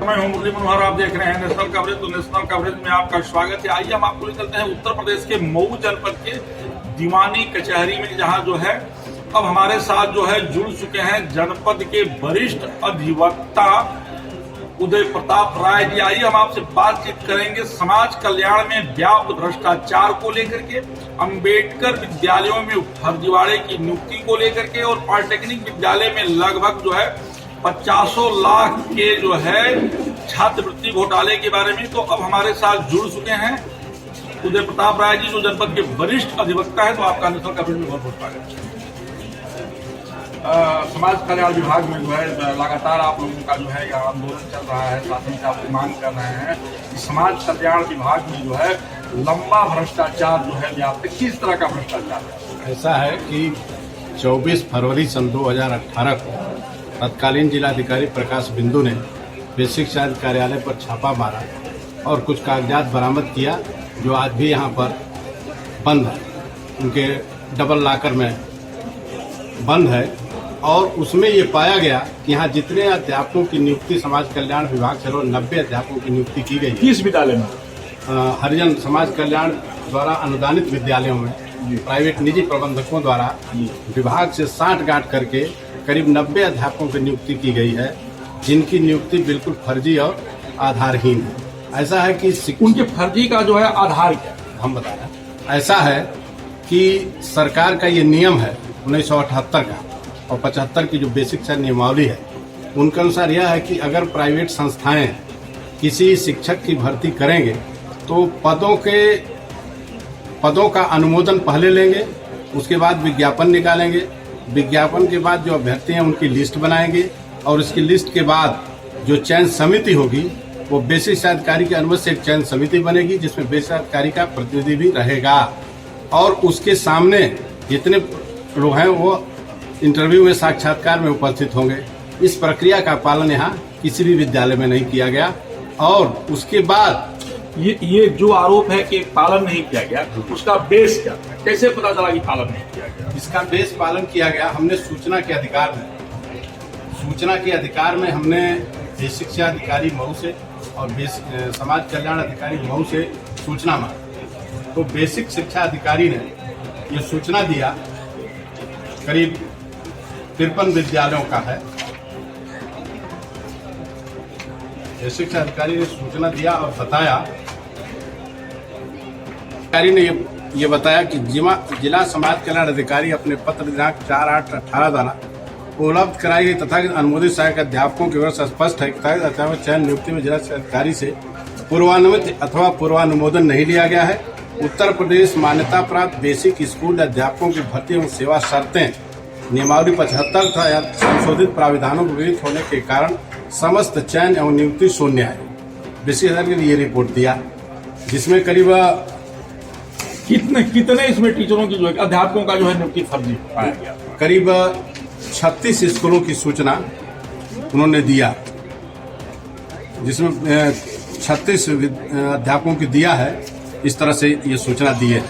मैं हूं मुरली मनोहर, आप देख रहे हैं नेशनल कवरेज। तो नेशनल कवरेज में आपका स्वागत है। आइए हम आपको लेकर चलते हैं उत्तर प्रदेश के मऊ जनपद के दीवानी कचहरी में, जहां जो है अब हमारे साथ जो है जुड़ चुके हैं जनपद के वरिष्ठ अधिवक्ता उदय प्रताप राय जी। आइए हम आपसे बातचीत करेंगे समाज कल्याण में व्याप्त भ्रष्टाचार को लेकर के, अंबेडकर विद्यालयों में फर्जीवाड़े की नियुक्ति को लेकर के, और पॉलिटेक्निक विद्यालय में लगभग जो है 50 लाख के जो है छात्रवृत्ति घोटाले के बारे में। तो अब हमारे साथ जुड़ चुके हैं उदय प्रताप राय जी, जो जनपद के वरिष्ठ अधिवक्ता है। तो आपका नेशनल कवरेज में बहुत बहुत स्वागत है। समाज कल्याण विभाग में जो है लगातार आप लोगों का जो है यह आंदोलन चल रहा है, शासन से आप मांग कर रहे हैं कि समाज कल्याण विभाग में जो है लंबा भ्रष्टाचार जो है व्याप्त। किस तरह का भ्रष्टाचार है? ऐसा है कि 24 फरवरी सन 2018 को तत्कालीन जिलाधिकारी प्रकाश बिंदु ने बेसिक शिक्षा कार्यालय पर छापा मारा और कुछ कागजात बरामद किया, जो आज भी यहाँ पर बंद है, उनके डबल लॉकर में बंद है। और उसमें ये पाया गया कि यहाँ जितने अध्यापकों की नियुक्ति समाज कल्याण विभाग से 90 अध्यापकों की नियुक्ति की गई है। किस विद्यालय में? हरिजन समाज कल्याण द्वारा अनुदानित विद्यालयों में प्राइवेट निजी प्रबंधकों द्वारा विभाग से 60 गांठ करके करीब 90 अध्यापकों की नियुक्ति की गई है, जिनकी नियुक्ति बिल्कुल फर्जी और आधारहीन है। ऐसा है कि उनके फर्जी का जो है आधार क्या हम बता रहे हैं। ऐसा है कि सरकार का ये नियम है 1978 का और 75 की जो बेसिक शिक्षा नियमावली है, उनके अनुसार यह है कि अगर प्राइवेट संस्थाएं किसी शिक्षक की भर्ती करेंगे तो पदों का अनुमोदन पहले लेंगे, उसके बाद विज्ञापन निकालेंगे, विज्ञापन के बाद जो अभ्यर्थी हैं उनकी लिस्ट बनाएंगे, और इसकी लिस्ट के बाद जो चयन समिति होगी वो बेसिक शिक्षा अधिकारी की अनुमति से एक चयन समिति बनेगी, जिसमें बेसिक शिक्षा अधिकारी का प्रतिनिधि भी रहेगा, और उसके सामने जितने लोग हैं वो इंटरव्यू में साक्षात्कार में उपस्थित होंगे। इस प्रक्रिया का पालन यहाँ किसी भी विद्यालय में नहीं किया गया। और उसके बाद ये जो आरोप है कि पालन नहीं किया गया, उसका बेस क्या था? कैसे पता चला कि पालन नहीं किया गया? इसका बेस पालन किया गया। हमने सूचना के अधिकार में हमने बेसिक शिक्षा अधिकारी मऊ से और समाज कल्याण अधिकारी मऊ से सूचना मांगी। तो बेसिक शिक्षा अधिकारी ने ये सूचना दिया, करीब 53 विद्यालयों का है। बेसिक शिक्षा अधिकारी ने सूचना दिया और बताया, अधिकारी ने ये बताया कि जिला समाज कल्याण अधिकारी अपने पत्र दिनांक 4/8/18 द्वारा उपलब्ध कराई गई तथाकथित अनुमोदित सहायक अध्यापकों के विवरण स्पष्ट है कि अध्यापक चयन नियुक्ति में जिला अधिकारी से पूर्वानुमति अथवा पूर्वानुमोदन नहीं लिया गया है। उत्तर प्रदेश मान्यता प्राप्त बेसिक स्कूल अध्यापकों की भर्ती एवं सेवा शर्तें नियमावली 75 तथा संशोधित प्राविधानों के विरुद्ध होने के कारण समस्त चयन एवं नियुक्ति शून्य है। बेसिक अधिकारी ने ये रिपोर्ट दिया, जिसमें करीब कितने इसमें टीचरों की जो है अध्यापकों का जो है नियुक्ति फर्जी पाया गया। करीब 36 स्कूलों की सूचना उन्होंने दिया, जिसमें 36 अध्यापकों की दिया है। इस तरह से ये सूचना दी है।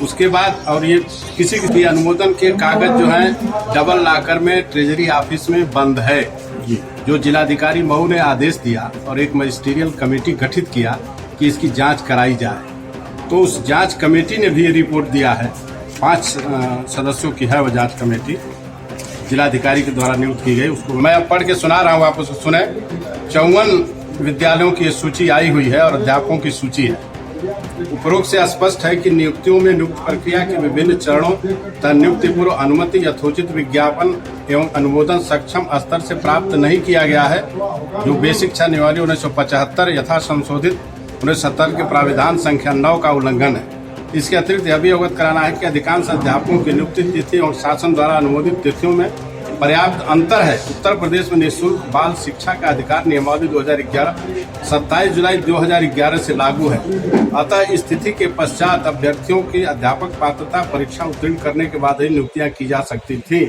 उसके बाद और ये किसी भी अनुमोदन के कागज जो है डबल लॉकर में ट्रेजरी ऑफिस में बंद है। जो जिलाधिकारी मऊ ने आदेश दिया और एक मजिस्ट्रियल कमेटी गठित किया कि इसकी जांच कराई जाए, तो उस जांच कमेटी ने भी रिपोर्ट दिया है। 5 सदस्यों की है वो जांच कमेटी, जिलाधिकारी के द्वारा नियुक्त की गई। उसको मैं अब पढ़ के सुना रहा हूँ, आप उसको सुने। 54 विद्यालयों की सूची आई हुई है और अध्यापकों की सूची है। उपरोक्त से स्पष्ट है कि नियुक्तियों में नियुक्ति प्रक्रिया के विभिन्न चरणों तथा नियुक्ति पूर्व अनुमति यथोचित विज्ञापन एवं अनुमोदन सक्षम स्तर से प्राप्त नहीं किया गया है, जो बेसिक शिक्षा नियमावली 1975 यथा संशोधित 1970 के प्राविधान संख्या 9 का उल्लंघन है। इसके अतिरिक्त यह भी अवगत कराना है कि अधिकांश अध्यापकों की नियुक्ति तिथि और शासन द्वारा अनुमोदित तिथियों में पर्याप्त अंतर है। उत्तर प्रदेश में निःशुल्क बाल शिक्षा का अधिकार नियमावली 2011 27 जुलाई 2011 से लागू है। अतः इस तिथि के पश्चात अभ्यर्थियों की अध्यापक पात्रता परीक्षा उत्तीर्ण करने के बाद ही नियुक्तियां की जा सकती थी,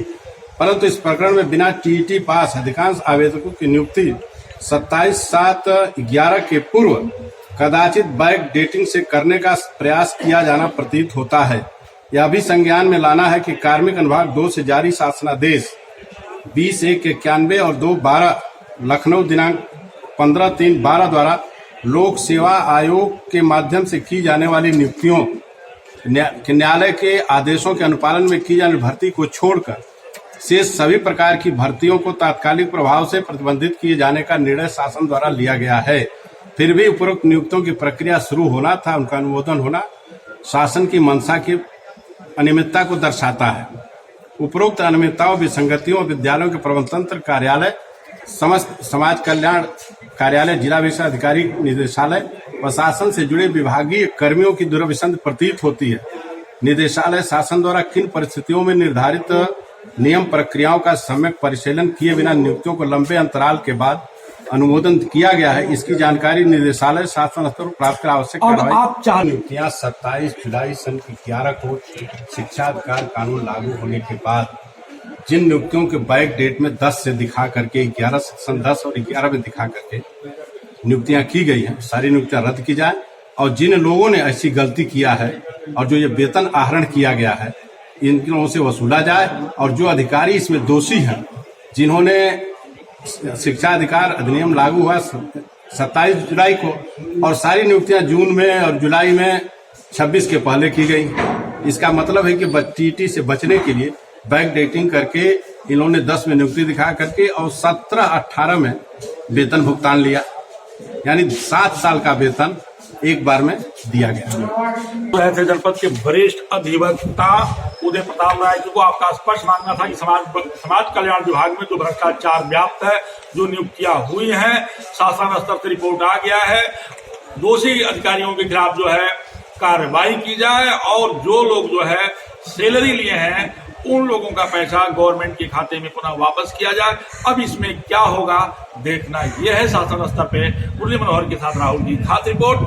परंतु इस प्रकरण में बिना टीईटी पास अधिकांश आवेदकों की नियुक्ति 27/7/11 के पूर्व कदाचित बैक डेटिंग से करने का प्रयास किया जाना प्रतीत होता है। यह भी संज्ञान में लाना है कि कार्मिक अनुभाग 2 से जारी शासनादेश 20/1/91 और 2/12 लखनऊ दिनांक 15/3/12 द्वारा लोक सेवा आयोग के माध्यम से की जाने वाली नियुक्तियों न्यायालय के आदेशों के अनुपालन में की जाने वाली भर्ती को छोड़कर शेष सभी प्रकार की भर्तियों को तात्कालिक प्रभाव से प्रतिबंधित किए जाने का निर्णय शासन द्वारा लिया गया है। फिर भी उपरोक्त नियुक्तियों की प्रक्रिया शुरू होना था, उनका अनुमोदन होना शासन की मंशा की अनियमितता को दर्शाता है। उपरोक्त अनियमितताओं, विसंगतियों, विद्यालयों के प्रबंध तंत्र कार्यालय, समस्त समाज कल्याण कार्यालय, जिला विकास अधिकारी निदेशालय, प्रशासन से जुड़े विभागीय कर्मियों की दुर्विसंध प्रतीत होती है। निदेशालय शासन द्वारा किन परिस्थितियों में निर्धारित नियम प्रक्रियाओं का सम्यक परिशीलन किए बिना नियुक्तियों को लंबे अंतराल के बाद अनुमोदन किया गया है, इसकी जानकारी निदेशालय शासन स्तर पर प्राप्त कर आवश्यक कार्रवाई। नियुक्तियां 27 जुलाई सन 11 को शिक्षा अधिकार कानून लागू होने के बाद जिन नियुक्तियों के बैक डेट में 10 से दिखा करके 11 सन 10 और 11 में दिखा करके नियुक्तियां की गई हैं, सारी नियुक्तियां रद्द की जाए और जिन लोगों ने ऐसी गलती किया है और जो ये वेतन आहरण किया गया है इन लोगों से वसूला जाए और जो अधिकारी इसमें दोषी हैं, जिन्होंने शिक्षा अधिकार अधिनियम लागू हुआ 27 जुलाई को और सारी नियुक्तियां जून में और जुलाई में 26 के पहले की गई, इसका मतलब है कि टीटी से बचने के लिए बैक डेटिंग करके इन्होंने 10 में नियुक्ति दिखा करके और 17-18 में वेतन भुगतान लिया, यानी 7 साल का वेतन एक बार में दिया गया। जनपद के वरिष्ठ अधिवक्ता उदय प्रताप राय जी को आपका स्पष्ट मानना था कि समाज कल्याण विभाग में जो भ्रष्टाचार व्याप्त है, जो नियुक्तियां हुई हैं, शासन स्तर से रिपोर्ट आ गया है, दोषी अधिकारियों के खिलाफ जो है कार्रवाई की जाए और जो लोग जो है सैलरी लिए हैं उन लोगों का पैसा गवर्नमेंट के खाते में पुनः वापस किया जाए। अब इसमें क्या होगा देखना यह है। शासन स्तर पे मुरली मनोहर के साथ राहुल की खास रिपोर्ट,